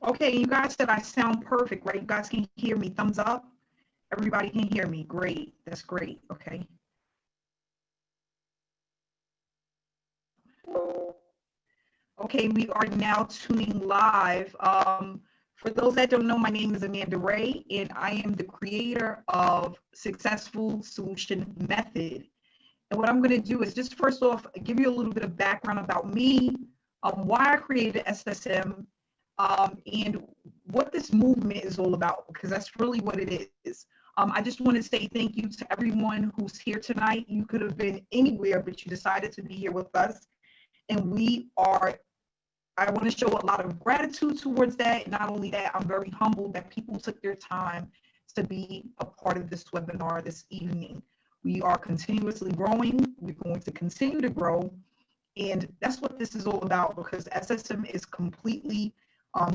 Okay, you guys said I sound perfect, right? You guys can hear me. Thumbs up. Everybody can hear me. Great. That's great. Okay. Okay, we are now tuning live. For those that don't know, my name is Amanda Wray, and I am the creator of Successful Solution Method. And what I'm going to do is just first off, give you a little bit of background about me, why I created SSM, and what this movement is all about, because that's really what it is. I just want to say thank you to everyone who's here tonight. You could have been anywhere, but you decided to be here with us. And I want to show a lot of gratitude towards that. Not only that, I'm very humbled that people took their time to be a part of this webinar this evening. We are continuously growing. We're going to continue to grow. And that's what this is all about, because SSM is completely,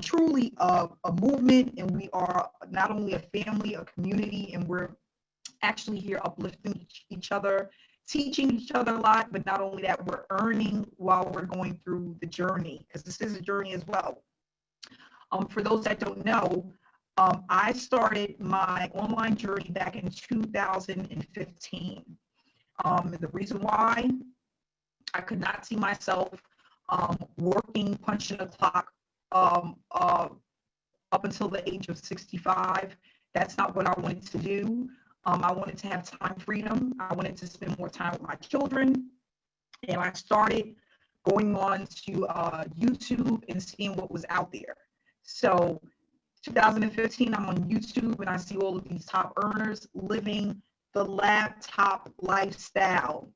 truly a movement. And we are not only a family, a community, and we're actually here uplifting each other, teaching each other a lot, but not only that, we're earning while we're going through the journey, because this is a journey as well. For those that don't know, I started my online journey back in 2015. The reason why I could not see myself working, punching a clock up until the age of 65. That's not what I wanted to do. I wanted to have time freedom. I wanted to spend more time with my children. And I started going on to YouTube and seeing what was out there. So 2015, I'm on YouTube and I see all of these top earners living the laptop lifestyle.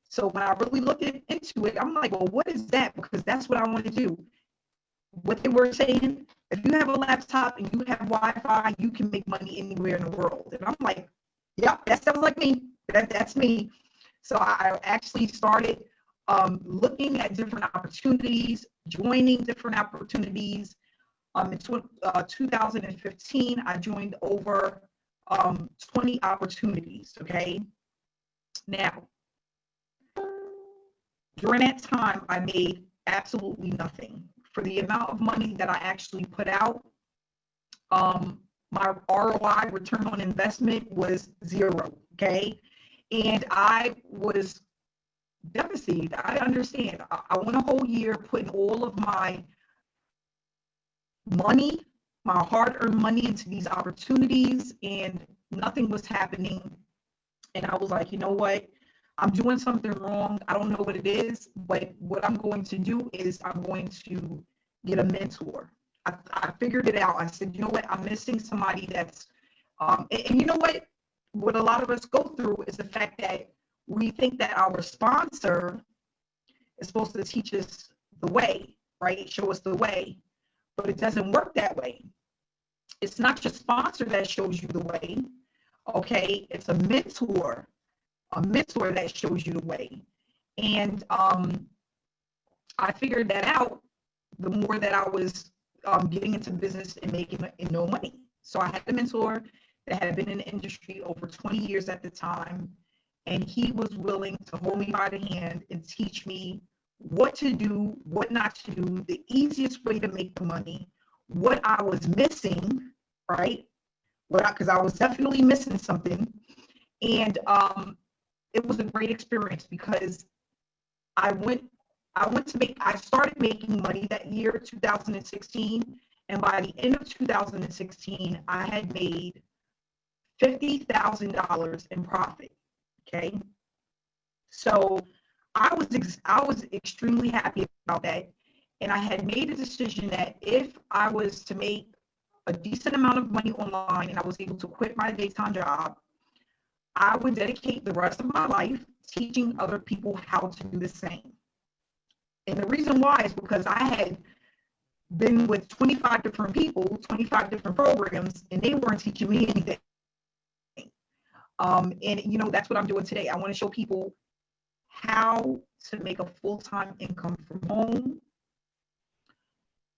So when I really looked into it, I'm like, well, what is that? Because that's what I want to do. What they were saying, if you have a laptop and you have Wi-Fi, you can make money anywhere in the world. And I'm like, yep, that sounds like me. That's me. So I actually started looking at different opportunities, joining different opportunities. In 2015, I joined over 20 opportunities, okay? Now, during that time, I made absolutely nothing. For the amount of money that I actually put out, my ROI, return on investment, was zero, okay? And I was devastated. I understand. I went a whole year putting all of my money, my hard-earned money, into these opportunities, and nothing was happening. And I was like, you know what? I'm doing something wrong. I don't know what it is, but what I'm going to do is I'm going to get a mentor. I figured it out. I said, you know what? I'm missing somebody that's, and you know what a lot of us go through is the fact that we think that our sponsor is supposed to teach us the way, right? Show us the way, but it doesn't work that way. It's not your sponsor that shows you the way, okay? It's a mentor that shows you the way. And I figured that out the more that I was getting into business and making no money. So I had a mentor that had been in the industry over 20 years at the time, and he was willing to hold me by the hand and teach me what to do, what not to do, the easiest way to make the money, what I was missing, right? Because I was definitely missing something. And it was a great experience because I started making money that year, 2016, and by the end of 2016, I had made $50,000 in profit. Okay, so I was extremely happy about that, and I had made a decision that if I was to make a decent amount of money online and I was able to quit my daytime job, I would dedicate the rest of my life teaching other people how to do the same. And the reason why is because I had been with 25 different people, 25 different programs, and they weren't teaching me anything. And you know, that's what I'm doing today. I want to show people how to make a full-time income from home.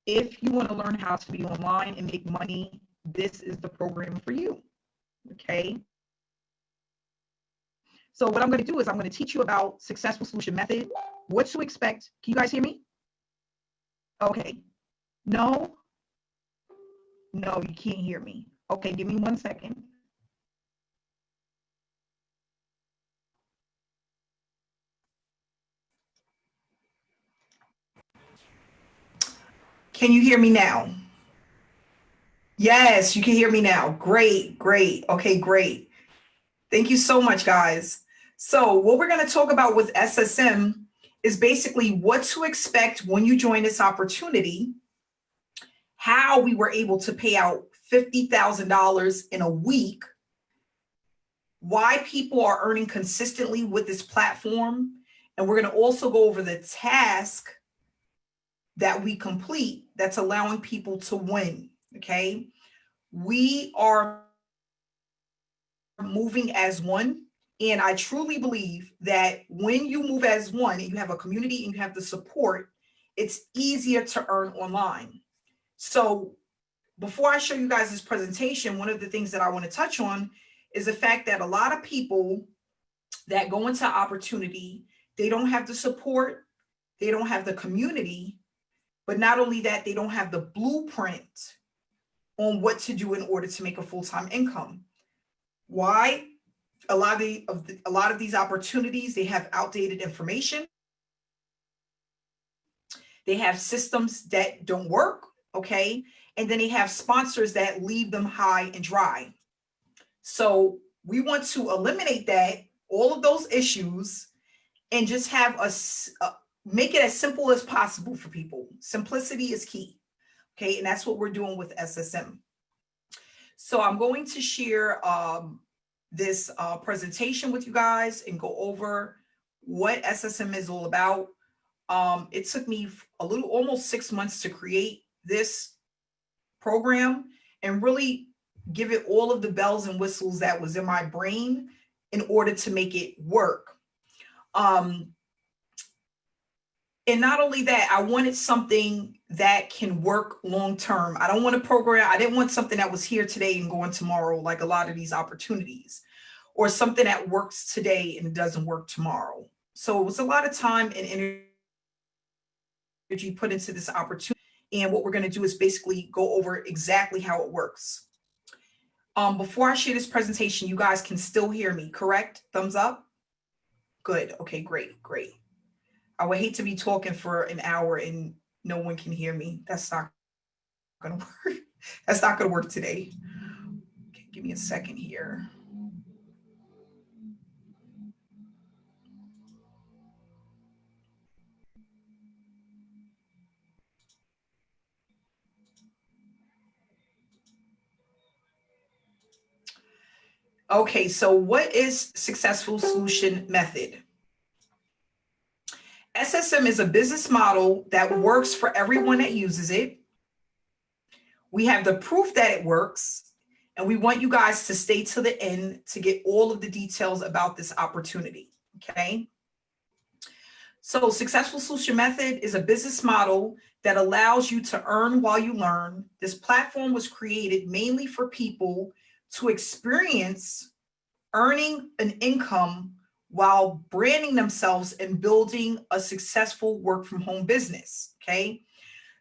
If you want to learn how to be online and make money, this is the program for you. Okay. So what I'm going to do is I'm going to teach you about Successful Solution Method, what to expect. Can you guys hear me? Okay. No? No, you can't hear me. Okay, give me 1 second. Can you hear me now? Yes, you can hear me now. Great, great. Okay, great. Thank you so much, guys. So what we're going to talk about with SSM is basically what to expect when you join this opportunity, how we were able to pay out $50,000 in a week, why people are earning consistently with this platform, and we're going to also go over the task that we complete that's allowing people to win, okay? We are moving as one. And I truly believe that when you move as one and you have a community and you have the support, it's easier to earn online. So before I show you guys this presentation, one of the things that I want to touch on is the fact that a lot of people that go into opportunity, they don't have the support, they don't have the community, but not only that, they don't have the blueprint on what to do in order to make a full-time income. Why? A lot of these opportunities, they have outdated information. They have systems that don't work, okay? And then they have sponsors that leave them high and dry. So we want to eliminate that, all of those issues, and just have make it as simple as possible for people. Simplicity is key, okay? And that's what we're doing with SSM. So I'm going to share this presentation with you guys and go over what SSM is all about. It took me almost 6 months to create this program and really give it all of the bells and whistles that was in my brain in order to make it work. And not only that, I wanted something that can work long term. I don't want a program. I didn't want something that was here today and going tomorrow, like a lot of these opportunities, or something that works today and doesn't work tomorrow. So it was a lot of time and energy put into this opportunity. And what we're going to do is basically go over exactly how it works. Before I share this presentation, you guys can still hear me, correct? Thumbs up. Good. Okay, great, great. I would hate to be talking for an hour and no one can hear me. That's not going to work. That's not going to work today. Okay, give me a second here. Okay, so what is successful solution method? SSM is a business model that works for everyone that uses it. We have the proof that it works, and we want you guys to stay to the end to get all of the details about this opportunity, okay? So successful solution method is a business model that allows you to earn while you learn. This platform was created mainly for people to experience earning an income while branding themselves and building a successful work from home business, okay?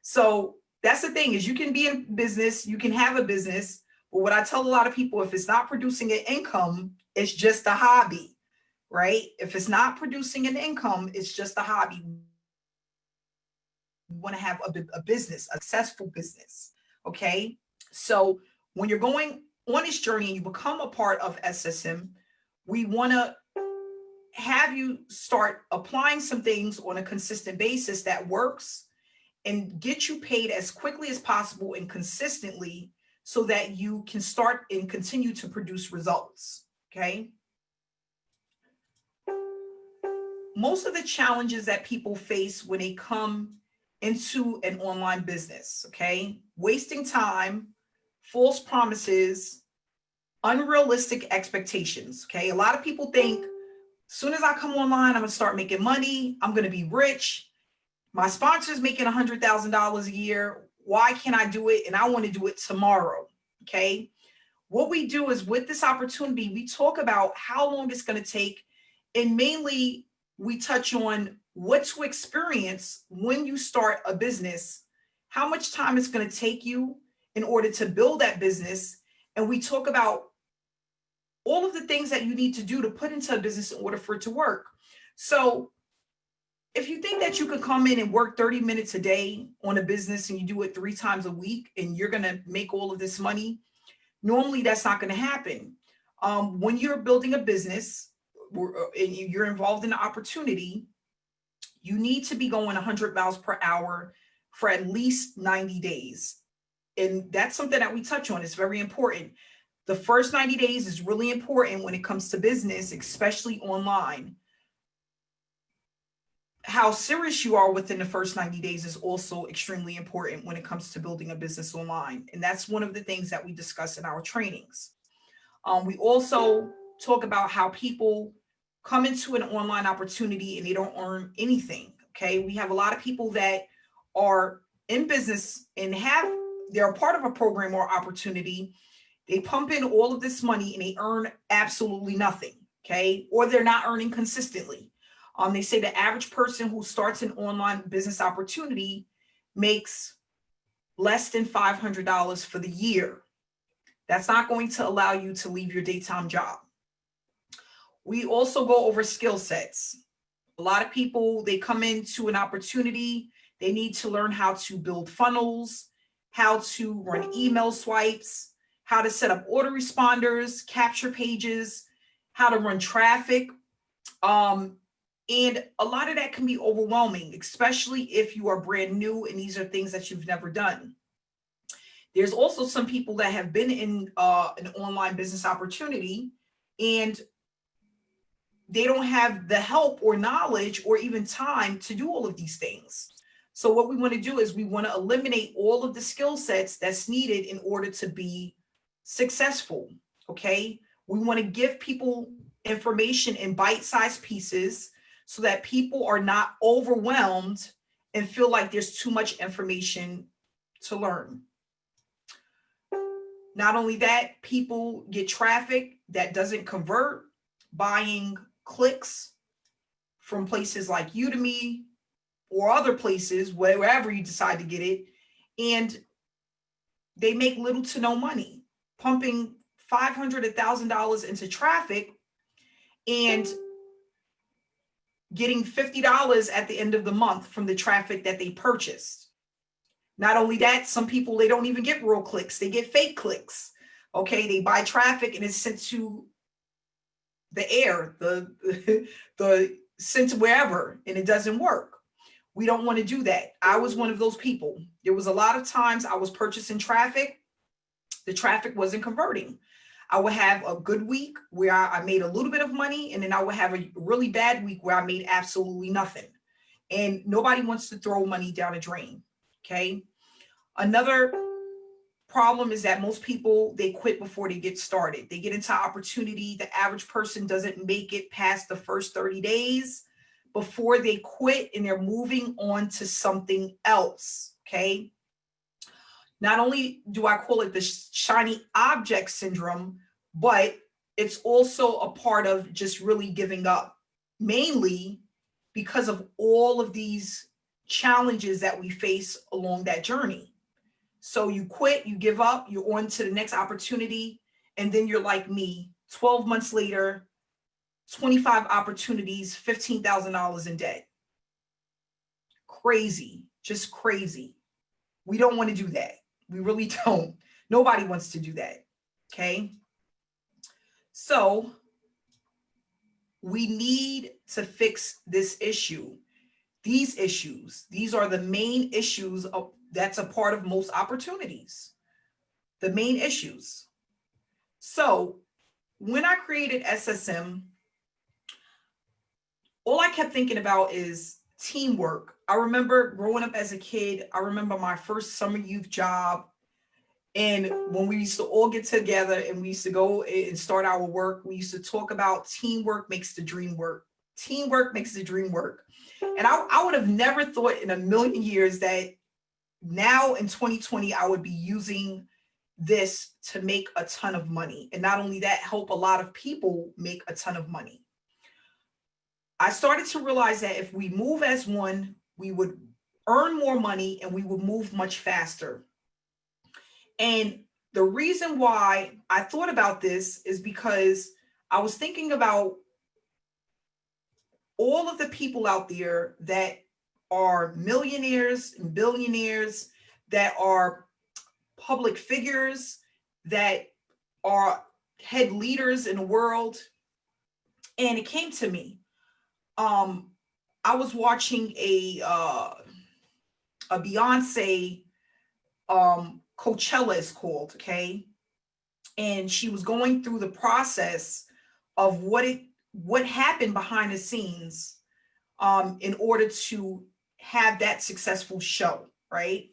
So that's the thing, is you can be in business, you can have a business, but what I tell a lot of people, if it's not producing an income, it's just a hobby, right? If it's not producing an income, it's just a hobby. We want to have a business, a successful business, okay? So when you're going on this journey and you become a part of SSM, we want to have you start applying some things on a consistent basis that works and get you paid as quickly as possible and consistently so that you can start and continue to produce results, okay? Most of the challenges that people face when they come into an online business, okay? Wasting time, false promises, unrealistic expectations, okay? A lot of people think, as soon as I come online, I'm gonna start making money, I'm gonna be rich. My sponsor's making $100,000 a year. Why can't I do it? And I wanna do it tomorrow, okay? What we do is with this opportunity, we talk about how long it's gonna take, and mainly we touch on what to experience when you start a business, how much time it's gonna take you, in order to build that business. And we talk about all of the things that you need to do to put into a business in order for it to work. So if you think that you could come in and work 30 minutes a day on a business and you do it 3 times a week and you're going to make all of this money, normally that's not going to happen. When you're building a business and you're involved in an opportunity, you need to be going 100 miles per hour for at least 90 days. And that's something that we touch on. It's very important. The first 90 days is really important when it comes to business, especially online. How serious you are within the first 90 days is also extremely important when it comes to building a business online. And that's one of the things that we discuss in our trainings. We also talk about how people come into an online opportunity and they don't earn anything. Okay. We have a lot of people that are in business and they're a part of a program or opportunity. They pump in all of this money and they earn absolutely nothing. Okay. Or they're not earning consistently. They say the average person who starts an online business opportunity makes less than $500 for the year. That's not going to allow you to leave your daytime job. We also go over skill sets. A lot of people, they come into an opportunity, they need to learn how to build funnels, how to run email swipes, how to set up order responders, capture pages, how to run traffic. And a lot of that can be overwhelming, especially if you are brand new and these are things that you've never done. There's also some people that have been in an online business opportunity and they don't have the help or knowledge or even time to do all of these things. So what we want to do is we want to eliminate all of the skill sets that's needed in order to be successful. Okay. We want to give people information in bite-sized pieces so that people are not overwhelmed and feel like there's too much information to learn. Not only that, people get traffic that doesn't convert, buying clicks from places like Udemy or other places, wherever you decide to get it, and they make little to no money, pumping $500, $1,000 into traffic and getting $50 at the end of the month from the traffic that they purchased. Not only that, some people, they don't even get real clicks. They get fake clicks. Okay. They buy traffic and it's sent to the air, the sent to wherever, and it doesn't work. We don't want to do that. I was one of those people. There was a lot of times I was purchasing traffic. The traffic wasn't converting. I would have a good week where I made a little bit of money, and then I would have a really bad week where I made absolutely nothing. And nobody wants to throw money down a drain. Okay. Another problem is that most people, they quit before they get started. They get into opportunity. The average person doesn't make it past the first 30 days before they quit and they're moving on to something else. Okay. Not only do I call it the shiny object syndrome, but it's also a part of just really giving up, mainly because of all of these challenges that we face along that journey. So you quit, you give up, you're on to the next opportunity. And then you're like me, 12 months later, 25 opportunities, $15,000 in debt. Crazy, just crazy. We don't want to do that. We really don't. Nobody wants to do that. Okay. So we need to fix this issue. These issues, these are the main issues that's a part of most opportunities. The main issues. So when I created SSM, all I kept thinking about is teamwork. I remember growing up as a kid. I remember my first summer youth job. And when we used to all get together and we used to go and start our work, we used to talk about teamwork makes the dream work. Teamwork makes the dream work. And I would have never thought in a million years that now in 2020, I would be using this to make a ton of money. And not only that, help a lot of people make a ton of money. I started to realize that if we move as one, we would earn more money and we would move much faster. And the reason why I thought about this is because I was thinking about all of the people out there that are millionaires and billionaires, that are public figures, that are head leaders in the world. And it came to me. Um, I was watching a Beyonce Coachella is called, okay? And she was going through the process of what happened behind the scenes in order to have that successful show, right?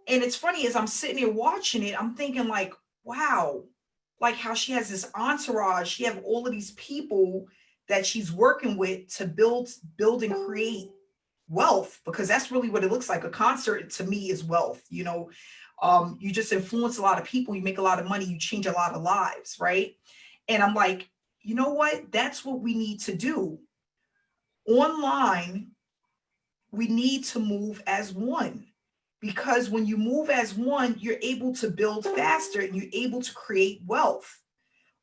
And it's funny, as I'm sitting there watching it, I'm thinking like, wow, like how she has this entourage. She have all of these people that she's working with to build and create wealth, because that's really what it looks like. A concert to me is wealth. You just influence a lot of people, you make a lot of money, you change a lot of lives, right? And I'm like, you know what? That's what we need to do. Online, we need to move as one, because when you move as one, you're able to build faster and you're able to create wealth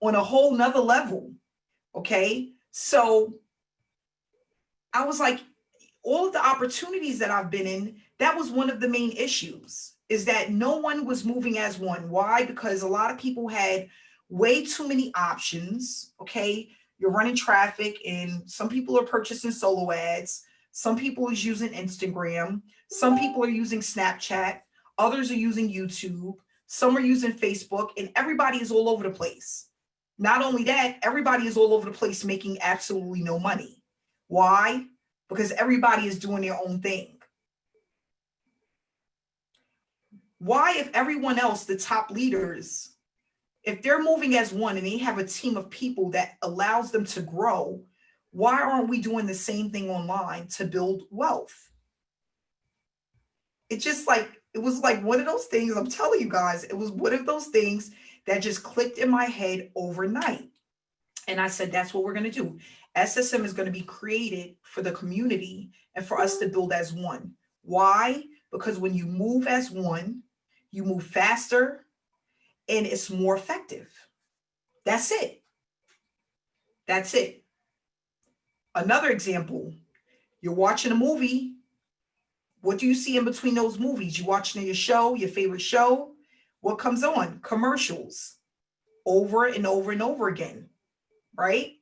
on a whole nother level. Okay. So I was like, all of the opportunities that I've been in, that was one of the main issues, is that no one was moving as one. Why? Because a lot of people had way too many options. Okay. You're running traffic, and some people are purchasing solo ads. Some people is using Instagram. Some people are using Snapchat. Others are using YouTube. Some are using Facebook, and everybody is all over the place. Not only that, everybody is all over the place making absolutely no money. Why? Because everybody is doing their own thing. Why, if everyone else, the top leaders, if they're moving as one and they have a team of people that allows them to grow, why aren't we doing the same thing online to build wealth? It was like one of those things, I'm telling you guys, it was one of those things that just clicked in my head overnight. And I said, that's what we're going to do. SSM is going to be created for the community and for us to build as one. Why? Because when you move as one, you move faster and it's more effective. That's it. That's it. Another example, you're watching a movie. What do you see in between those movies? You watching your show, your favorite show? What comes on? Commercials over and over and over again, right?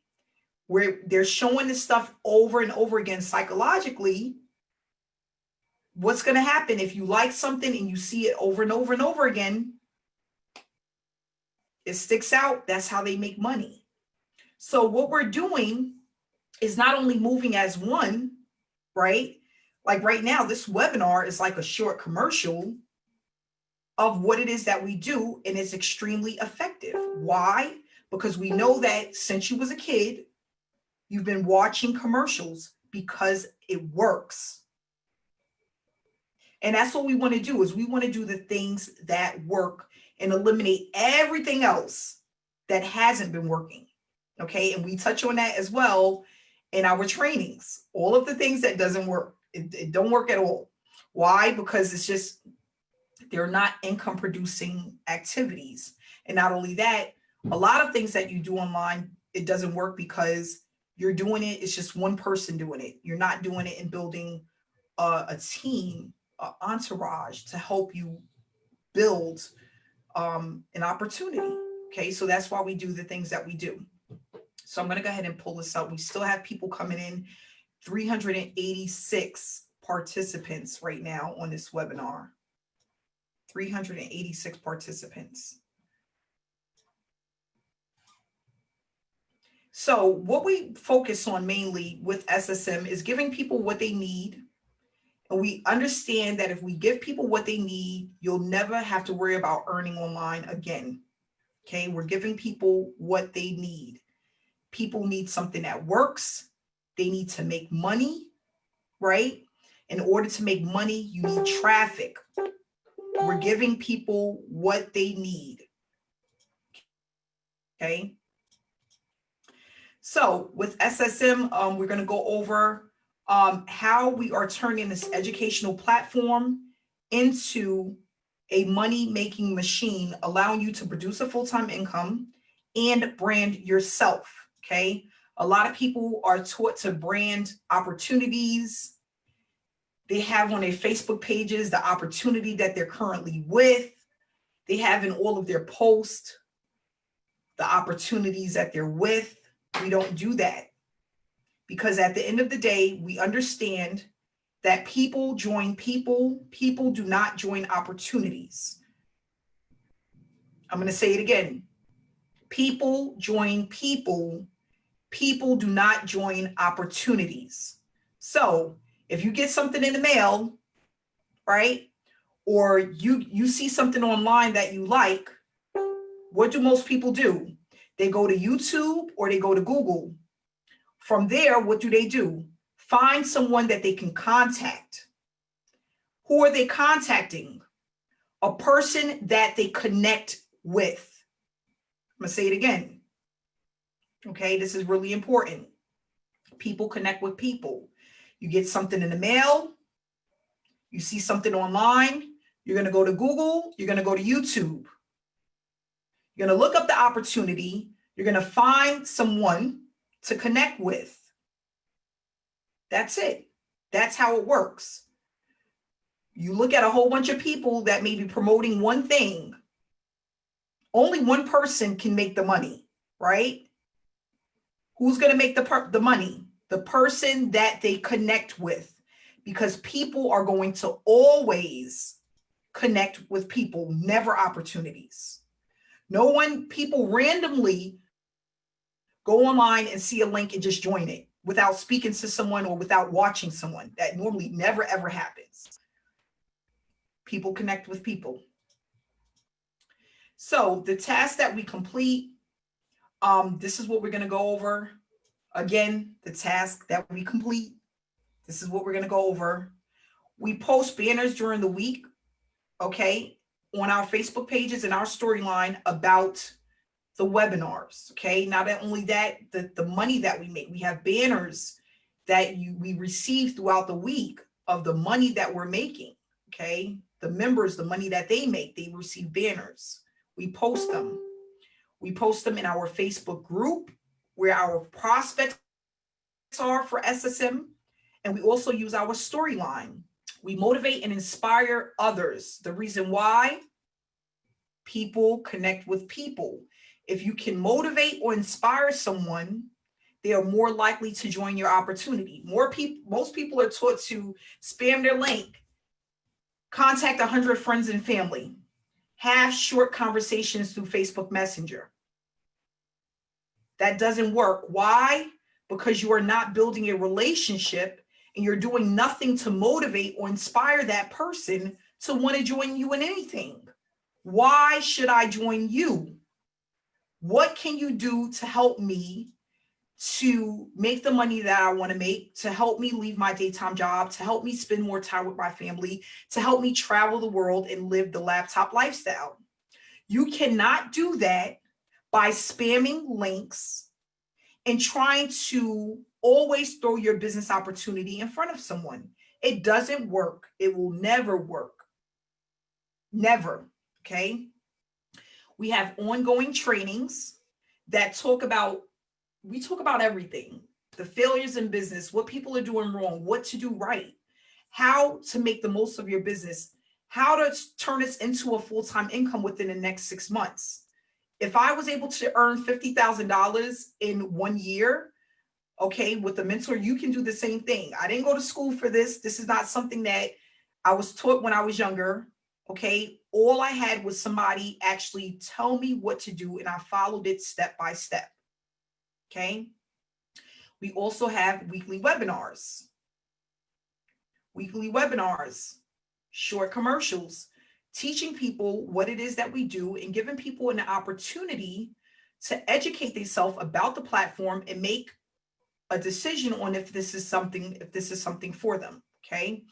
Where they're showing this stuff over and over again psychologically. What's going to happen if you like something and you see it over and over and over again? It sticks out. That's how they make money. So what we're doing is not only moving as one, right? Like right now, this webinar is like a short commercial of what it is that we do, and it's extremely effective. Why? Because we know that since you was a kid, you've been watching commercials because it works. And that's what we want to do, is we want to do the things that work and eliminate everything else that hasn't been working. Okay. And we touch on that as well in our trainings. All of the things that doesn't work, it don't work at all. Why? Because it's just, they're not income producing activities. And not only that, a lot of things that you do online, it doesn't work because you're doing it. It's just one person doing it. You're not doing it and building a team, an entourage to help you build an opportunity. Okay. So that's why we do the things that we do. So I'm going to go ahead and pull this up. We still have people coming in, 386 participants right now on this webinar. 386 participants. So what we focus on mainly with SSM is giving people what they need. And we understand that if we give people what they need, you'll never have to worry about earning online again. Okay, we're giving people what they need. People need something that works. They need to make money, right? In order to make money, you need traffic. We're giving people what they need. Okay. So with SSM, we're going to go over how we are turning this educational platform into a money-making machine, allowing you to produce a full-time income and brand yourself, okay? A lot of people are taught to brand opportunities. They have on their Facebook pages the opportunity that they're currently with. They have in all of their posts the opportunities that they're with. We don't do that, because at the end of the day, we understand that people join people. People do not join opportunities. I'm going to say it again. People join people. People do not join opportunities. So if you get something in the mail, right, or you see something online that you like, what do most people do? They go to YouTube or they go to Google. From there, what do? Find someone that they can contact. Who are they contacting? A person that they connect with. I'm going to say it again. Okay, this is really important. People connect with people. You get something in the mail, you see something online, you're going to go to Google, you're going to go to YouTube. You're going to look up the opportunity, you're going to find someone to connect with. That's it. That's how it works. You look at a whole bunch of people that may be promoting one thing. Only one person can make the money, right? Who's going to make the money? The person that they connect with, because people are going to always connect with people, never opportunities. No one, people randomly go online and see a link and just join it without speaking to someone or without watching someone. That normally never, ever happens. People connect with people. So the task that we complete, this is what we're going to go over. Again, the task that we complete, this is what we're going to go over. We post banners during the week, okay, on our Facebook pages and our storyline about the webinars, okay? Not only that, the money that we make. We have banners that we receive throughout the week of the money that we're making, okay? The members, the money that they make, they receive banners. We post them. We post them in our Facebook group where our prospects are for SSM, and we also use our storyline. We motivate and inspire others. The reason why? People connect with people. If you can motivate or inspire someone, they are more likely to join your opportunity. Most people are taught to spam their link, contact 100 friends and family, have short conversations through Facebook Messenger. That doesn't work. Why? Because you are not building a relationship and you're doing nothing to motivate or inspire that person to want to join you in anything. Why should I join you? What can you do to help me to make the money that I want to make, to help me leave my daytime job, to help me spend more time with my family, to help me travel the world and live the laptop lifestyle? You cannot do that by spamming links and trying to always throw your business opportunity in front of someone. It doesn't work. It will never work. Never. Okay. We have ongoing trainings that we talk about everything, the failures in business, what people are doing wrong, what to do right, how to make the most of your business, how to turn this into a full-time income within the next 6 months. If I was able to earn $50,000 in 1 year, okay, with a mentor, you can do the same thing. I didn't go to school for this. This is not something that I was taught when I was younger. Okay, all I had was somebody actually tell me what to do, and I followed it step by step. Okay, we also have weekly webinars. Short commercials, teaching people what it is that we do and giving people an opportunity to educate themselves about the platform and make a decision on if this is something for them. Okay.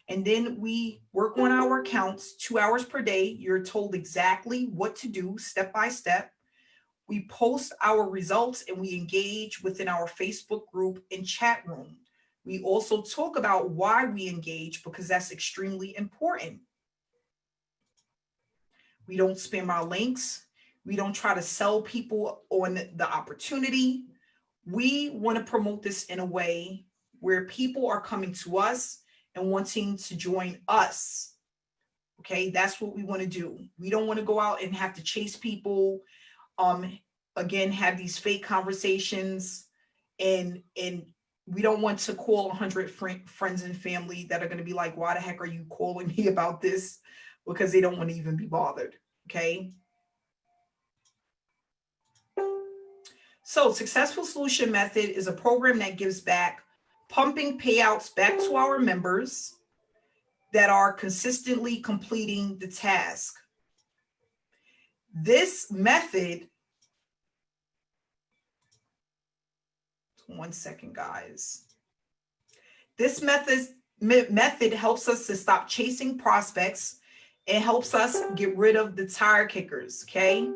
And then we work on our accounts 2 hours per day. You're told exactly what to do step by step. We post our results and we engage within our Facebook group and chat room. We also talk about why we engage, because that's extremely important. We don't spam our links. We don't try to sell people on the opportunity. We want to promote this in a way where people are coming to us and wanting to join us. Okay, that's what we want to do. We don't want to go out and have to chase people. Again, have these fake conversations, and we don't want to call 100 friends and family that are going to be like, why the heck are you calling me about this? Because they don't want to even be bothered. Okay. So Successful Solution Method is a program that gives back, pumping payouts back to our members that are consistently completing the task. This method, one second, guys. This method helps us to stop chasing prospects. It helps us get rid of the tire kickers, okay?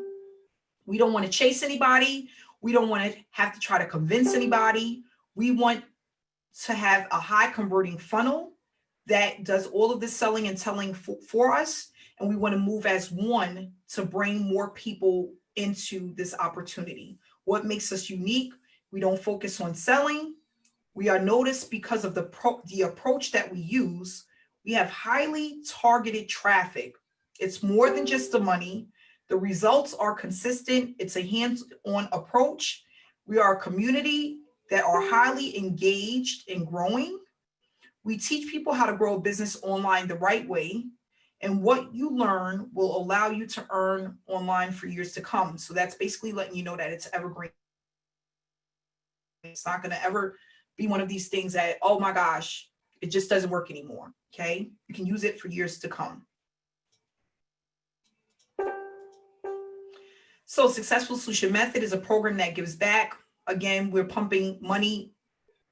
We don't want to chase anybody. We don't want to have to try to convince anybody. We want to have a high converting funnel that does all of the selling and telling for us. And we want to move as one to bring more people into this opportunity. What makes us unique? We don't focus on selling. We are noticed because of the approach that we use. We have highly targeted traffic. It's more than just the money. The results are consistent. It's a hands-on approach. We are a community that are highly engaged and growing. We teach people how to grow a business online the right way. And what you learn will allow you to earn online for years to come. So that's basically letting you know that it's evergreen. It's not going to ever be one of these things that, oh my gosh, it just doesn't work anymore. Okay. You can use it for years to come. So Successful Solution Method is a program that gives back. Again, we're pumping money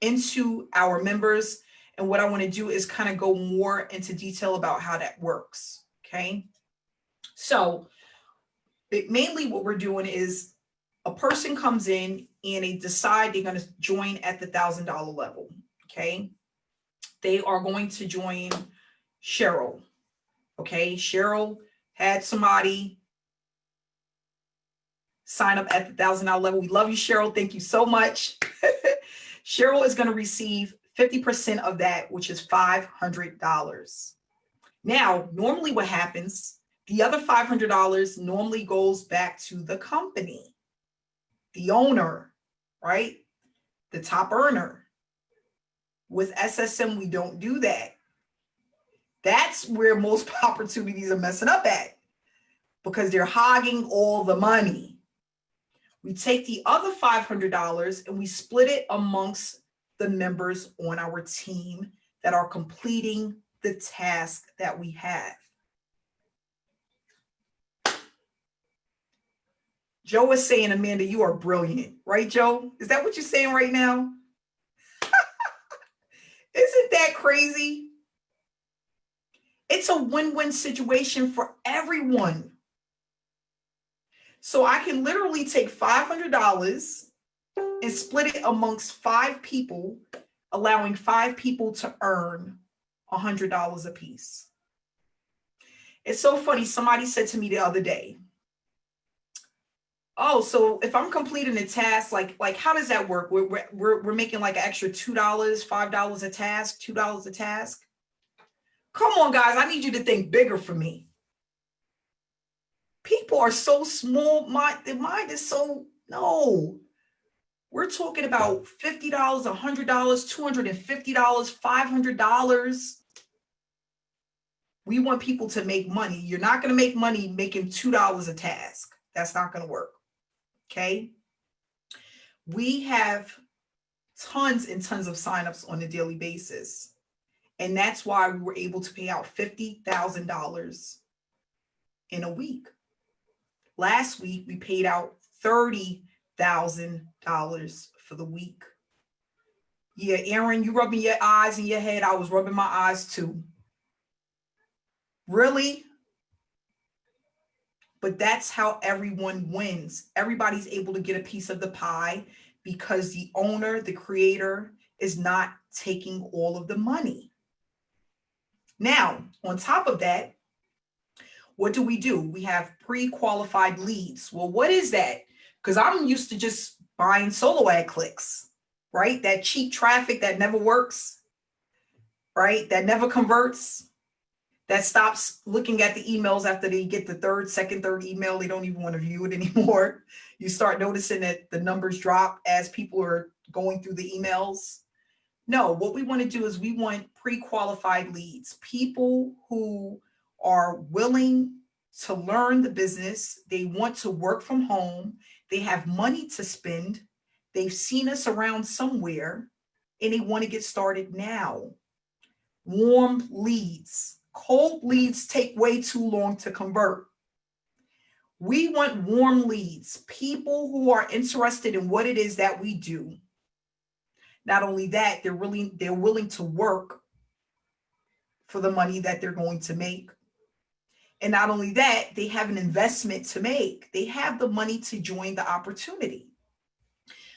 into our members. And what I want to do is kind of go more into detail about how that works. Okay. So mainly what we're doing is a person comes in and they decide they're going to join at the $1,000 level. Okay. They are going to join Cheryl. Okay. Cheryl had somebody sign up at the $1,000 level. We love you, Cheryl. Thank you so much. Cheryl is going to receive 50% of that, which is $500. Now, normally what happens, the other $500 normally goes back to the company, the owner, right? The top earner. With SSM, we don't do that. That's where most opportunities are messing up at, because they're hogging all the money. We take the other $500 and we split it amongst the members on our team that are completing the task that we have. Joe is saying, Amanda, you are brilliant, right, Joe? Is that what you're saying right now? Isn't that crazy? It's a win-win situation for everyone. So I can literally take $500 and split it amongst 5 people, allowing 5 people to earn $100 a piece. It's so funny. Somebody said to me the other day, oh, so if I'm completing a task, like how does that work? We're making like an extra $2, $5 a task, $2 a task. Come on, guys. I need you to think bigger for me. People are so small. Their mind is so, no. We're talking about $50, $100, $250, $500. We want people to make money. You're not going to make money making $2 a task. That's not going to work. Okay. We have tons and tons of signups on a daily basis. And that's why we were able to pay out $50,000 in a week. Last week, we paid out $30,000 for the week. Yeah, Aaron, you rubbing your eyes and your head. I was rubbing my eyes too. Really? But that's how everyone wins. Everybody's able to get a piece of the pie because the owner, the creator, is not taking all of the money. Now, on top of that, What do? We have pre-qualified leads. Well, what is that? Because I'm used to just buying solo ad clicks, right? That cheap traffic that never works, right? That never converts, that stops looking at the emails after they get the third email. They don't even want to view it anymore. You start noticing that the numbers drop as people are going through the emails. No, what we want to do is we want pre-qualified leads, people who are willing to learn the business. They want to work from home. They have money to spend. They've seen us around somewhere and they want to get started now. Warm leads. Cold leads take way too long to convert. We want warm leads, people who are interested in what it is that we do. Not only that, they're willing to work for the money that they're going to make. And not only that, they have an investment to make. They have the money to join the opportunity.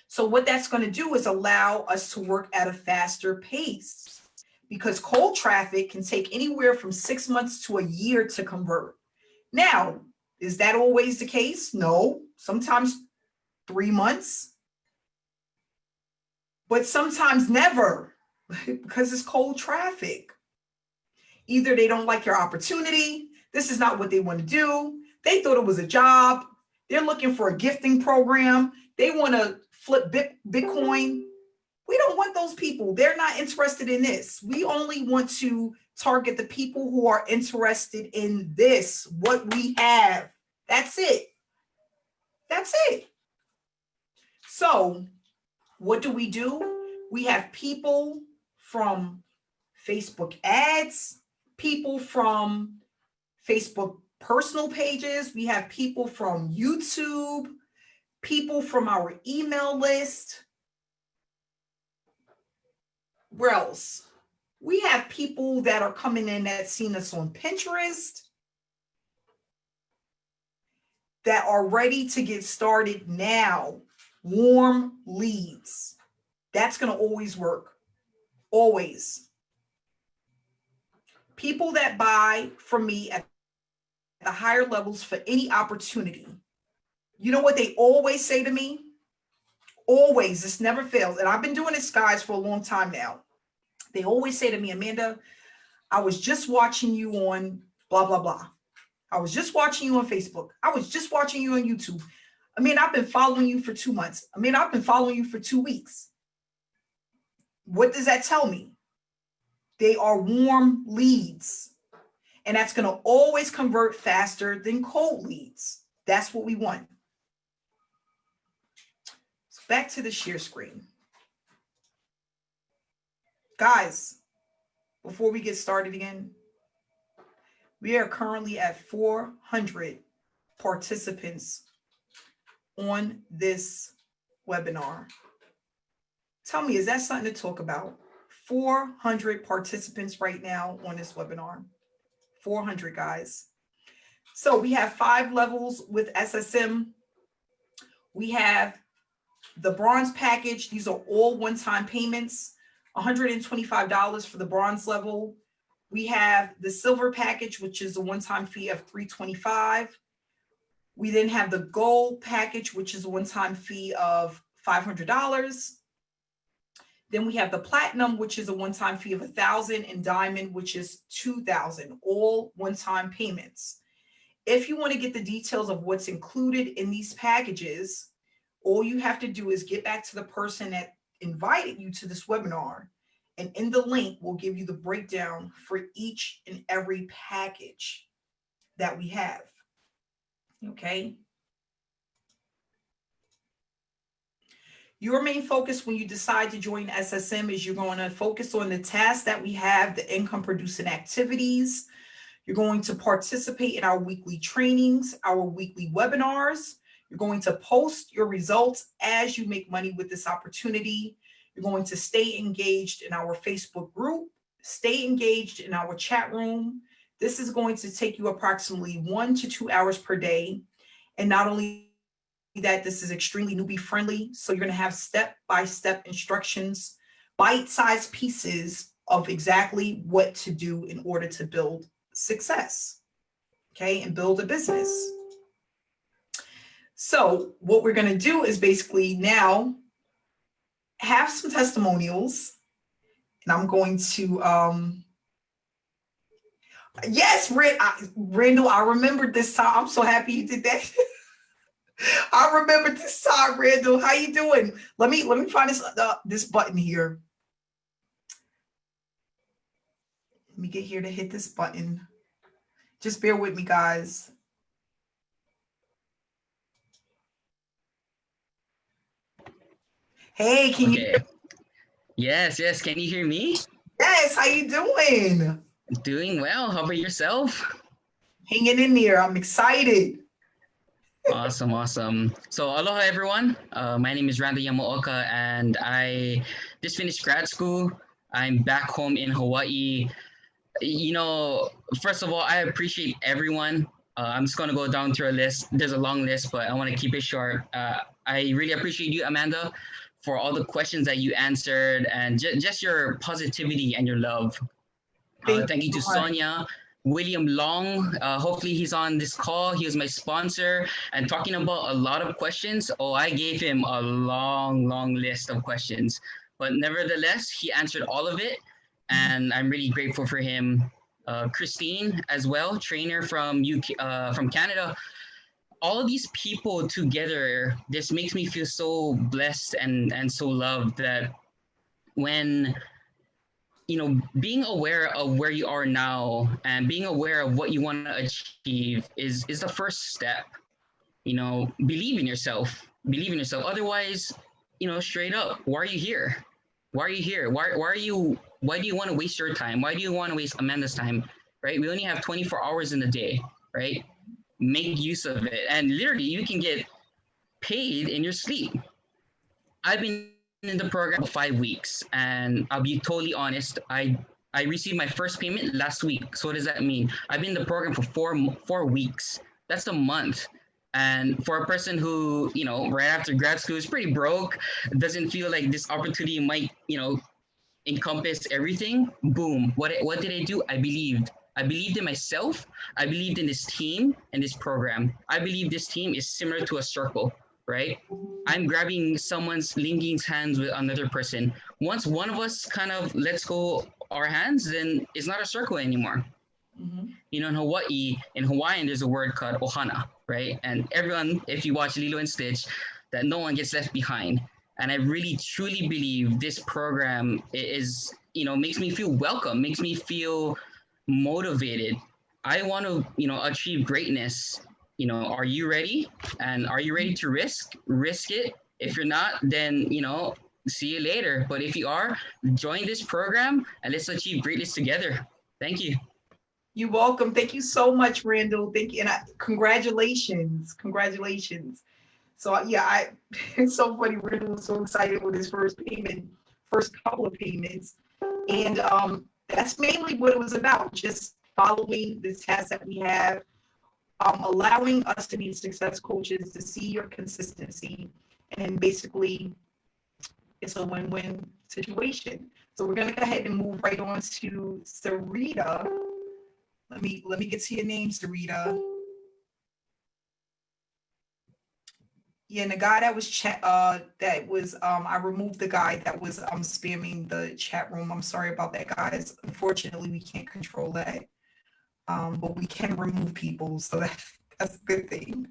So what that's going to do is allow us to work at a faster pace, because cold traffic can take anywhere from 6 months to a year to convert. Now, is that always the case? No, sometimes 3 months, but sometimes never, because it's cold traffic. Either they don't like your opportunity, this is not what they want to do, they thought it was a job, they're looking for a gifting program, they want to flip Bitcoin. We don't want those people. They're not interested in this. We only want to target the people who are interested in this, what we have. That's it. That's it. So what do? We have people from Facebook ads, people from Facebook personal pages. We have people from YouTube, people from our email list. Where else? We have people that are coming in that seen us on Pinterest, that are ready to get started now. Warm leads. That's going to always work. Always. People that buy from me at the higher levels for any opportunity. You know what they always say to me? Always. This never fails. And I've been doing this, guys, for a long time now. They always say to me, Amanda, I was just watching you on blah, blah, blah. I was just watching you on Facebook. I was just watching you on YouTube. I mean, I've been following you for 2 months. I mean, I've been following you for 2 weeks. What does that tell me? They are warm leads. And that's going to always convert faster than cold leads. That's what we want. So back to the share screen. Guys, before we get started again, we are currently at 400 participants on this webinar. Tell me, is that something to talk about? 400 participants right now on this webinar. 400, guys. So we have 5 levels with SSM. We have the bronze package. These are all one-time payments, $125 for the bronze level. We have the silver package, which is a one-time fee of $325. We then have the gold package, which is a one-time fee of $500. Then we have the platinum, which is a one-time fee of $1,000, and diamond, which is $2,000, all one-time payments. If you want to get the details of what's included in these packages, all you have to do is get back to the person that invited you to this webinar, and in the link, we'll give you the breakdown for each and every package that we have. Okay. Your main focus when you decide to join SSM is you're going to focus on the tasks that we have, the income producing activities. You're going to participate in our weekly trainings, our weekly webinars. You're going to post your results as you make money with this opportunity. You're going to stay engaged in our Facebook group, stay engaged in our chat room. This is going to take you approximately 1 to 2 hours per day. And not only that, this is extremely newbie friendly. So you're going to have step-by-step instructions, bite-sized pieces of exactly what to do in order to build success. okay, and build a business. So what we're going to do is basically now have some testimonials, and I'm going to, yes, Randall, I remembered this time. I'm so happy you did that. I remember this time, Randall. How you doing? Let me find this button here. Let me get here to hit this button. Just bear with me, guys. Hey, can you? Yes. Can you hear me? Yes. How you doing? Doing well. How about yourself? Hanging in there. I'm excited. Awesome. So, aloha everyone. My name is Randy Yamaoka, and I just finished grad school. I'm back home in Hawaii. You know, first of all, I appreciate everyone. I'm just gonna go down through a list. There's a long list, but I want to keep it short. I really appreciate you, Amanda, for all the questions that you answered and just your positivity and your love. Thank you to Sonia. William Long, hopefully he's on this call. He was my sponsor and talking about a lot of questions. Oh, I gave him a long list of questions, but nevertheless, he answered all of it. And I'm really grateful for him. Christine as well, trainer from from Canada. All of these people together, this makes me feel so blessed and so loved that when being aware of where you are now and being aware of what you want to achieve is the first step. Believe in yourself. Otherwise, straight up, why are you here? Why do you want to waste your time? Why do you want to waste Amanda's time? Right? We only have 24 hours in a day, right? Make use of it. And literally you can get paid in your sleep. I've been in the program for 5 weeks, and I'll be totally honest. I received my first payment last week. So what does that mean? I've been in the program for 4 weeks. That's a month. And for a person who, right after grad school is pretty broke, doesn't feel like this opportunity might, encompass everything. Boom. What did I do? I believed. I believed in myself. I believed in this team and this program. I believe this team is similar to a circle, right? I'm grabbing someone's linking hands with another person. Once one of us kind of lets go our hands, then it's not a circle anymore. Mm-hmm. In Hawaiian, there's a word called ohana, right? And everyone, if you watch Lilo and Stitch, that no one gets left behind. And I really truly believe this program is, makes me feel welcome, makes me feel motivated. I want to, achieve greatness. Are you ready? And are you ready to risk it? If you're not, then, see you later. But if you are, join this program and let's achieve greatness together. Thank you. You're welcome. Thank you so much, Randall. Thank you. And congratulations. So yeah, it's so funny. Randall was so excited with his first couple of payments. And that's mainly what it was about, just following the tasks that we have, allowing us to be success coaches to see your consistency. And basically, it's a win-win situation. So we're going to go ahead and move right on to Sarita. Let me get to your name, Sarita. Yeah, and the guy that was I removed the guy that was spamming the chat room. I'm sorry about that, guys. Unfortunately, we can't control that. But we can remove people, so that's a good thing.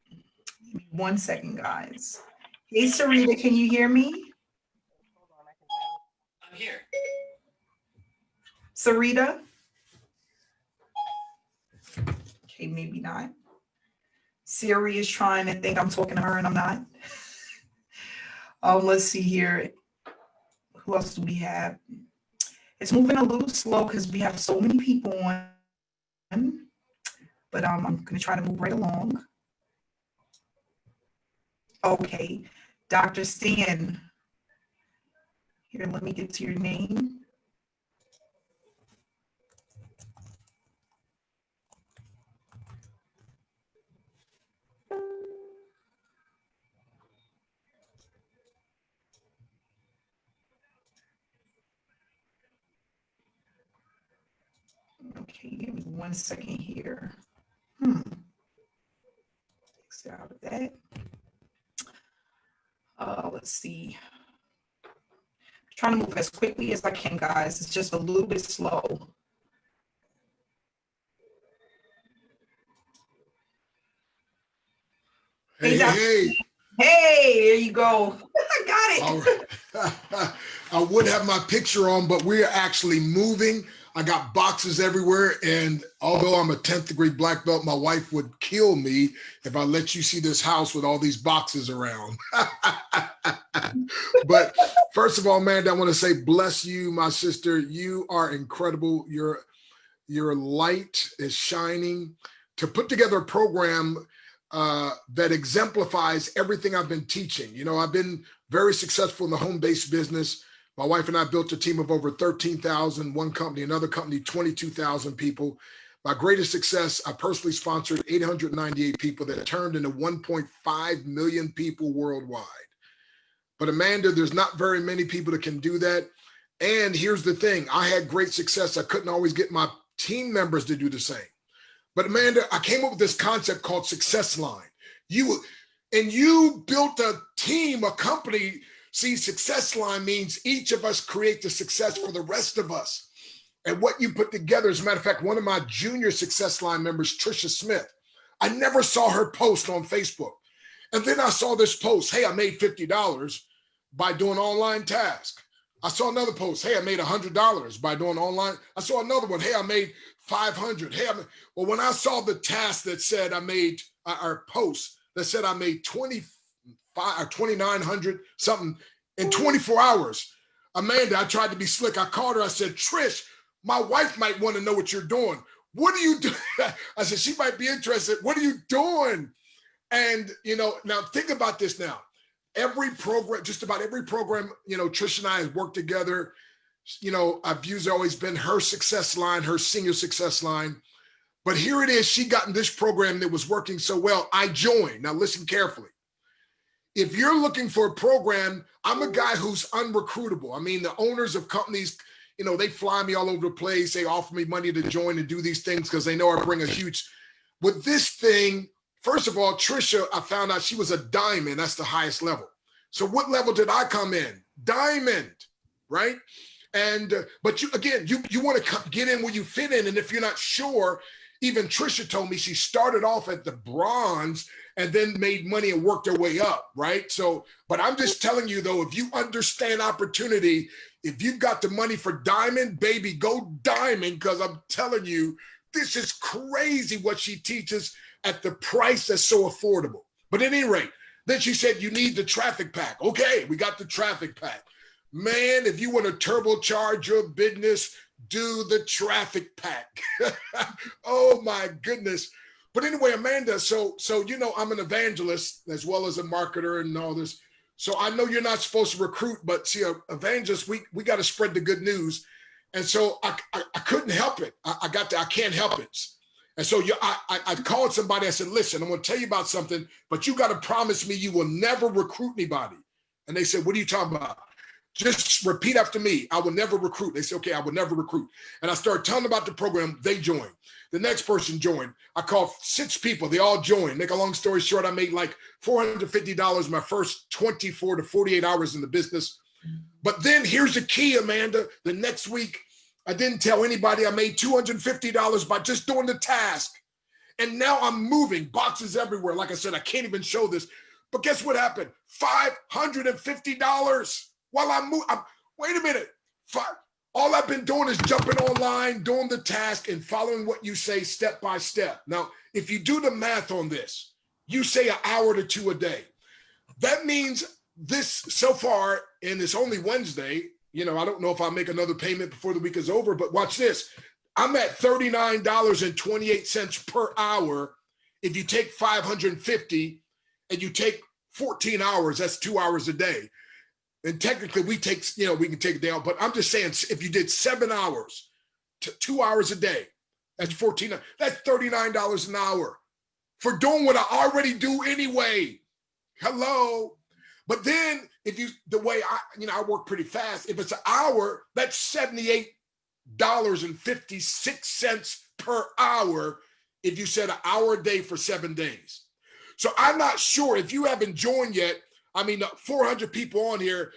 Give me 1 second, guys. Hey, Sarita, can you hear me? I'm here. Sarita? Okay, maybe not. Siri is trying to think I'm talking to her and I'm not. Let's see here. Who else do we have? It's moving a little slow because we have so many people on. But I'm going to try to move right along. Okay, Dr. Stan. Here, let me get to your name. Okay, give me 1 second here. Exit out of that. Let's see. I'm trying to move as quickly as I can, guys. It's just a little bit slow. Hey, hey. Hey, there you go. I got it. All right. I would have my picture on, but we're actually moving. I got boxes everywhere. And although I'm a 10th degree black belt, my wife would kill me if I let you see this house with all these boxes around. But first of all, Amanda, I want to say, bless you, my sister. You are incredible. Your light is shining. To put together a program that exemplifies everything I've been teaching. You know, I've been very successful in the home-based business. My wife and I built a team of over 13,000, one company, another company, 22,000 people. My greatest success, I personally sponsored 898 people that turned into 1.5 million people worldwide. But Amanda, there's not very many people that can do that. And here's the thing, I had great success. I couldn't always get my team members to do the same. But Amanda, I came up with this concept called Success Line. You built a team, a company. See, Success Line means each of us create the success for the rest of us. And what you put together, as a matter of fact, one of my junior Success Line members, Trisha Smith, I never saw her post on Facebook. And then I saw this post, hey, I made $50 by doing online tasks. I saw another post, hey, I made $100 by doing online. I saw another one, hey, I made 500. Hey, well, when I saw the task that said I made, our post that said I made 25 or 2,900 something in 24 hours, Amanda, I tried to be slick. I called her. I said, Trish, my wife might want to know what you're doing. What are you doing? I said, she might be interested. What are you doing? And, you know, now think about this now. Every program, just about every program, you know, Trish and I have worked together. You know, I've used always been her success line, her senior success line. But here it is. She got in this program that was working so well. I joined. Now listen carefully. If you're looking for a program, I'm a guy who's unrecruitable. I mean, the owners of companies, you know, they fly me all over the place. They offer me money to join and do these things because they know I bring a huge, with this thing, first of all, Trisha, I found out she was a diamond. That's the highest level. So what level did I come in? Diamond, right? And, but you, again, you want to get in where you fit in. And if you're not sure, even Trisha told me she started off at the bronze and then made money and worked her way up, right? So, but I'm just telling you though, if you understand opportunity, if you've got the money for diamond, baby, go diamond, because I'm telling you, this is crazy what she teaches at the price that's so affordable. But at any rate, then she said, you need the traffic pack. Okay, we got the traffic pack. Man, if you want to turbocharge your business, do the traffic pack. Oh my goodness. But anyway, Amanda, so you know, I'm an evangelist as well as a marketer and all this. So I know you're not supposed to recruit, but see, evangelists, we got to spread the good news. And so I couldn't help it. I can't help it. And so I called somebody. I said, listen, I'm going to tell you about something, but you got to promise me you will never recruit anybody. And they said, what are you talking about? Just repeat after me. I will never recruit. They said, okay, I will never recruit. And I started telling them about the program. They joined. The next person joined. I called 6 people. They all joined. Make a long story short, I made like $450 my first 24 to 48 hours in the business. But then here's the key, Amanda. The next week, I didn't tell anybody I made $250 by just doing the task. And now I'm moving boxes everywhere. Like I said, I can't even show this. But guess what happened? $550 while I'm moving. Wait a minute. All I've been doing is jumping online, doing the task, and following what you say step by step. Now, if you do the math on this, you say an hour to 2 a day. That means this so far, and it's only Wednesday, you know, I don't know if I'll make another payment before the week is over, but watch this. I'm at $39.28 per hour. If you take 550 and you take 14 hours, that's 2 hours a day. And technically we take, you know, we can take it down, but I'm just saying if you did 7 hours to 2 hours a day, that's 14, that's $39 an hour for doing what I already do anyway. Hello. But then if you, the way I work pretty fast, if it's an hour, that's $78 $2,000.56 per hour if you said an hour a day for 7 days. So I'm not sure if you haven't joined yet. I mean, 400 people on here.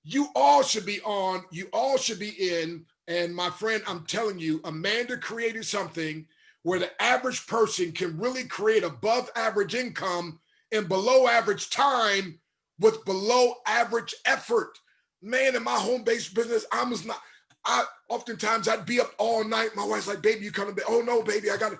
You all should be on, you all should be in. And my friend, I'm telling you, Amanda created something where the average person can really create above average income in below average time with below average effort. Man, in my home-based business, oftentimes I'd be up all night. My wife's like, baby, you coming to bed? Oh no, baby, I got to.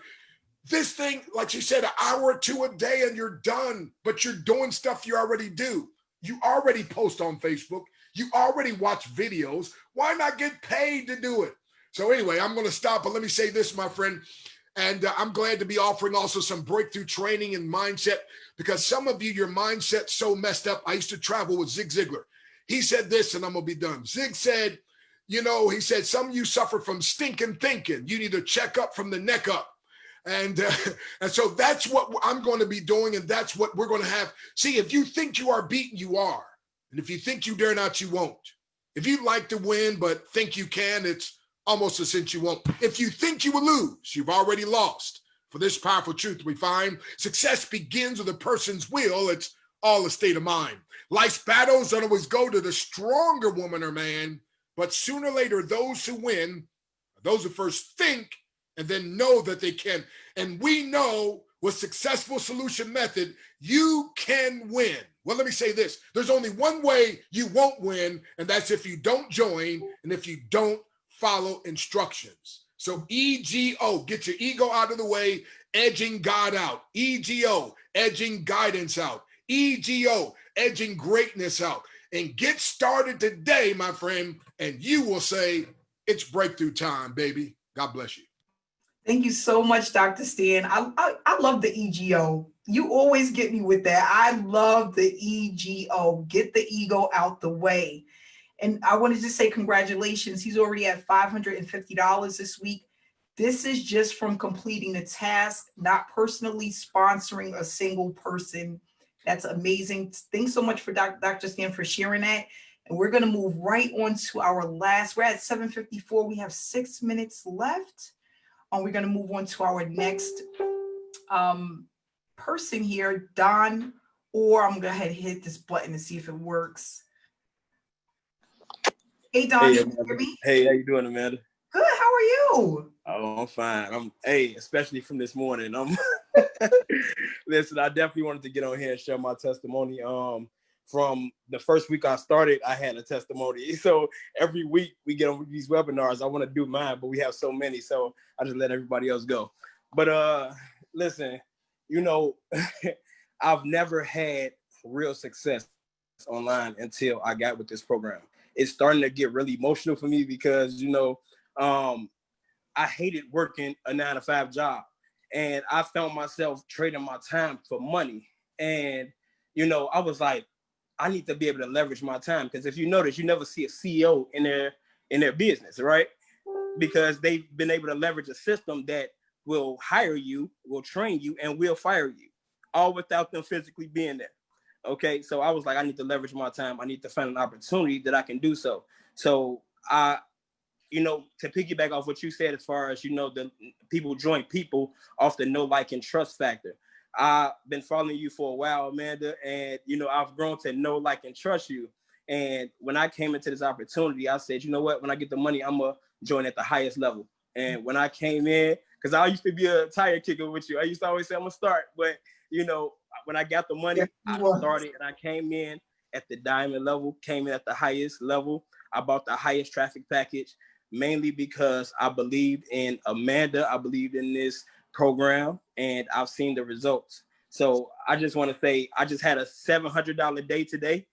This thing, like she said, an hour or two a day and you're done, but you're doing stuff you already do. You already post on Facebook. You already watch videos. Why not get paid to do it? So anyway, I'm going to stop, but let me say this, my friend. And I'm glad to be offering also some breakthrough training and mindset, because some of you, your mindset's so messed up. I used to travel with Zig Ziglar. He said this, and I'm going to be done. Zig said, he said, some of you suffer from stinking thinking. You need to check up from the neck up. And so that's what I'm going to be doing, and that's what we're going to have. See, if you think you are beaten, you are. And if you think you dare not, you won't. If you'd like to win but think you can, it's almost a cinch you won't. If you think you will lose, you've already lost. For this powerful truth, we find success begins with a person's will. It's all a state of mind. Life's battles don't always go to the stronger woman or man, but sooner or later, those who win are those who first think and then know that they can. And we know with Successful Solution Method, you can win. Well, let me say this. There's only one way you won't win, and that's if you don't join and if you don't follow instructions. So EGO, get your ego out of the way, edging God out. EGO, edging guidance out. EGO, edging greatness out. And get started today, my friend, and you will say, it's breakthrough time, baby. God bless you. Thank you so much, Dr. Stan. I love the EGO. You always get me with that. I love the EGO. Get the ego out the way. And I wanted to say congratulations. He's already at $550 this week. This is just from completing the task, not personally sponsoring a single person. That's amazing. Thanks so much for Dr. Stan for sharing that. And we're going to move right on to our last. We're at 7:54. We have 6 minutes left. We're going to move on to our next person here, Don, or I'm going to go ahead and hit this button to see if it works. Hey, Don, hey, can you hear me? Hey, how you doing, Amanda? Good, how are you? Oh, I'm fine. Especially from this morning. Listen, I definitely wanted to get on here and share my testimony. From the first week I started, I had a testimony. So every week we get on these webinars. I want to do mine, but we have so many, so I just let everybody else go. But listen, I've never had real success online until I got with this program. It's starting to get really emotional for me because, I hated working a 9-to-5 job, and I found myself trading my time for money. And, I was like, I need to be able to leverage my time, because if you notice, you never see a CEO in their business, right? Because they've been able to leverage a system that will hire you, will train you, and will fire you, all without them physically being there. Okay, so I was like, I need to leverage my time. I need to find an opportunity that I can do so. So to piggyback off what you said, as far as, the people join people off the know, like, and trust factor. I've been following you for a while, Amanda, and, I've grown to know, like, and trust you. And when I came into this opportunity, I said, you know what, when I get the money, I'm going to join at the highest level. And when I came in, because I used to be a tire kicker with you, I used to always say I'm going to start. But, when I got the money, I started, and I came in at the diamond level, came in at the highest level. I bought the highest traffic package, mainly because I believed in Amanda. I believed in this program, and I've seen the results. So I just want to say, I just had a $700 day today.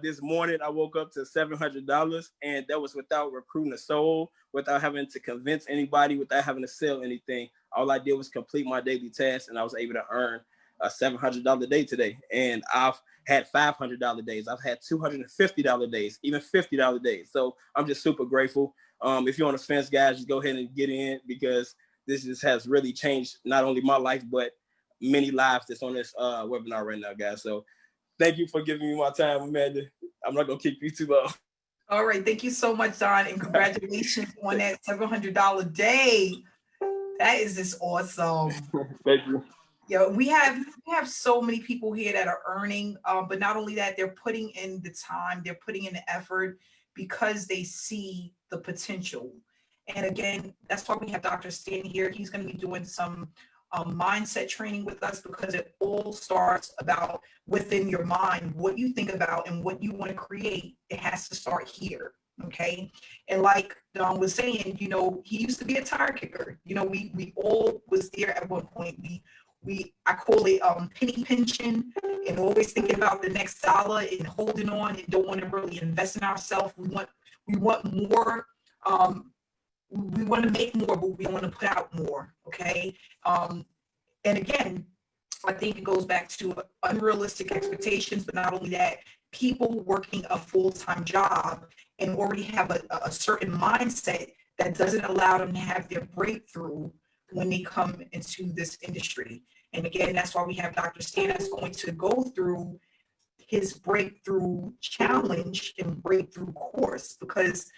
This morning, I woke up to $700, and that was without recruiting a soul, without having to convince anybody, without having to sell anything. All I did was complete my daily tasks, and I was able to earn a $700 day today. And I've had $500 days. I've had $250 days, even $50 days. So I'm just super grateful. If you're on the fence, guys, just go ahead and get in, because this just has really changed not only my life, but many lives that's on this webinar right now, guys. So thank you for giving me my time, Amanda. I'm not going to keep you too long. All right. Thank you so much, Don, and congratulations on that $700 day. That is just awesome. Thank you. Yeah, we have so many people here that are earning, but not only that, they're putting in the time, they're putting in the effort because they see the potential. And again, that's why we have Dr. Stan here. He's going to be doing some mindset training with us because it all starts about within your mind, what you think about and what you want to create. It has to start here. Okay. And like Don was saying, he used to be a tire kicker. We all was there at one point. I call it penny pinching and always thinking about the next dollar and holding on and don't want to really invest in ourselves. We want more. We want to make more, but we want to put out more. Okay. And again, I think it goes back to unrealistic expectations, but not only that, people working a full-time job and already have a certain mindset that doesn't allow them to have their breakthrough when they come into this industry. And again, that's why we have Dr. Stan is going to go through his breakthrough challenge and breakthrough course. Because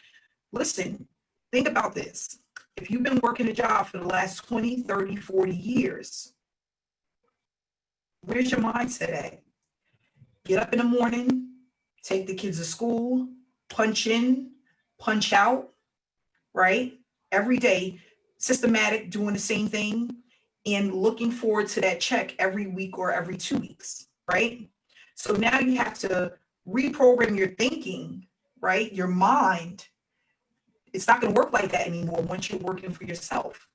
listen, think about this. If you've been working a job for the last 20, 30, 40 years, where's your mindset at? Get up in the morning, take the kids to school, punch in, punch out, right? Every day, systematic, doing the same thing, and looking forward to that check every week or every 2 weeks, right? So now you have to reprogram your thinking, right? Your mind. It's not going to work like that anymore once you're working for yourself.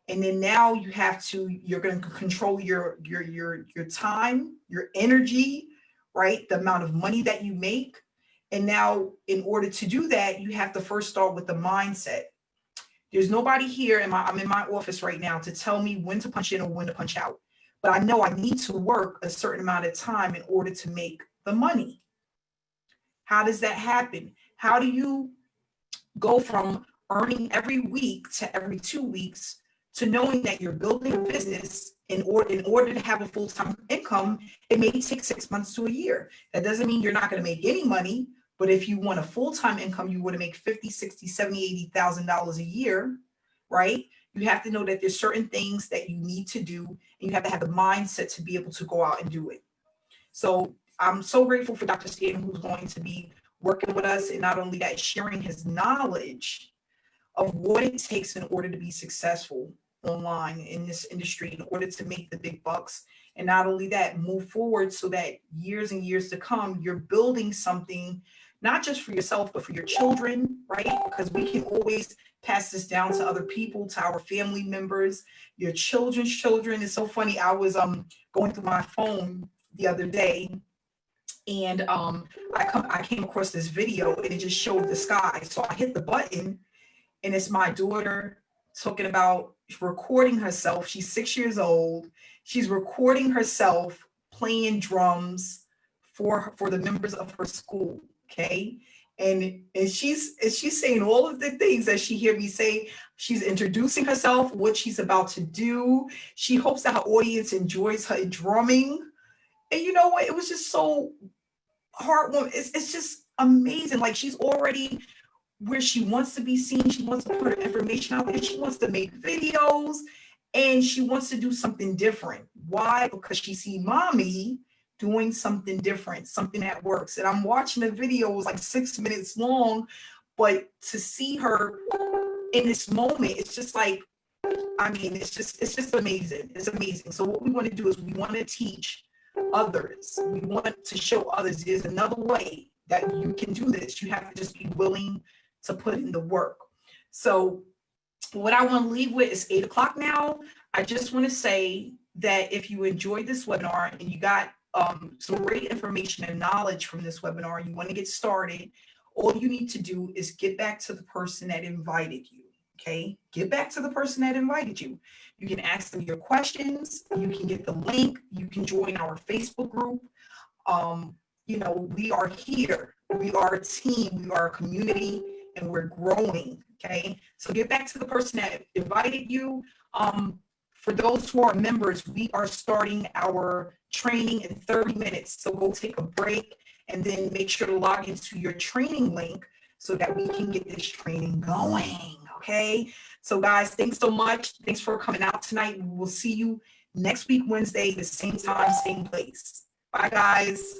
And then now you're going to control your time, your energy, right? The amount of money that you make. And now in order to do that, you have to first start with the mindset. There's nobody here I'm in my office right now to tell me when to punch in or when to punch out. But I know I need to work a certain amount of time in order to make the money. How does that happen? How do you go from earning every week to every 2 weeks to knowing that you're building a business in order to have a full-time income? It may take 6 months to a year. That doesn't mean you're not going to make any money, but if you want a full-time income, you want to make 50, 60, 70, $80,000 a year, right? You have to know that there's certain things that you need to do, and you have to have the mindset to be able to go out and do it. So I'm so grateful for Dr. Stan, who's going to be working with us, and not only that, sharing his knowledge of what it takes in order to be successful online in this industry, in order to make the big bucks. And not only that, move forward so that years and years to come, you're building something, not just for yourself, but for your children, right? Because we can always pass this down to other people, to our family members, your children's children. It's so funny. I was going through my phone the other day, and I came across this video, and it just showed the sky. So I hit the button, and it's my daughter talking about recording herself. She's 6 years old. She's recording herself playing drums for the members of her school. Okay. And she's saying all of the things that she hear me say. She's introducing herself, what she's about to do. She hopes that her audience enjoys her drumming. And you know what? It was just so heartwarming. It's just amazing. Like, she's already where she wants to be seen. She wants to put her information out there. She wants to make videos, and she wants to do something different. Why? Because she see mommy doing something different, something that works. And I'm watching the video, it was like 6 minutes long, but to see her in this moment, it's just like, I mean, it's just amazing. It's amazing. So what we want to do is we want to teach others. We want to show others there's another way that you can do this. You have to just be willing to put in the work. So what I want to leave with is 8 o'clock now. I just want to say that if you enjoyed this webinar and you got some great information and knowledge from this webinar, you want to get started, all you need to do is get back to the person that invited you. Okay, get back to the person that invited you. You can ask them your questions. You can get the link. You can join our Facebook group. We are here. We are a team. We are a community, and we're growing. Okay, so get back to the person that invited you. For those who are members, we are starting our training in 30 minutes. So go take a break and then make sure to log into your training link so that we can get this training going. Okay. So guys, thanks so much. Thanks for coming out tonight. We will see you next week, Wednesday, the same time, same place. Bye, guys.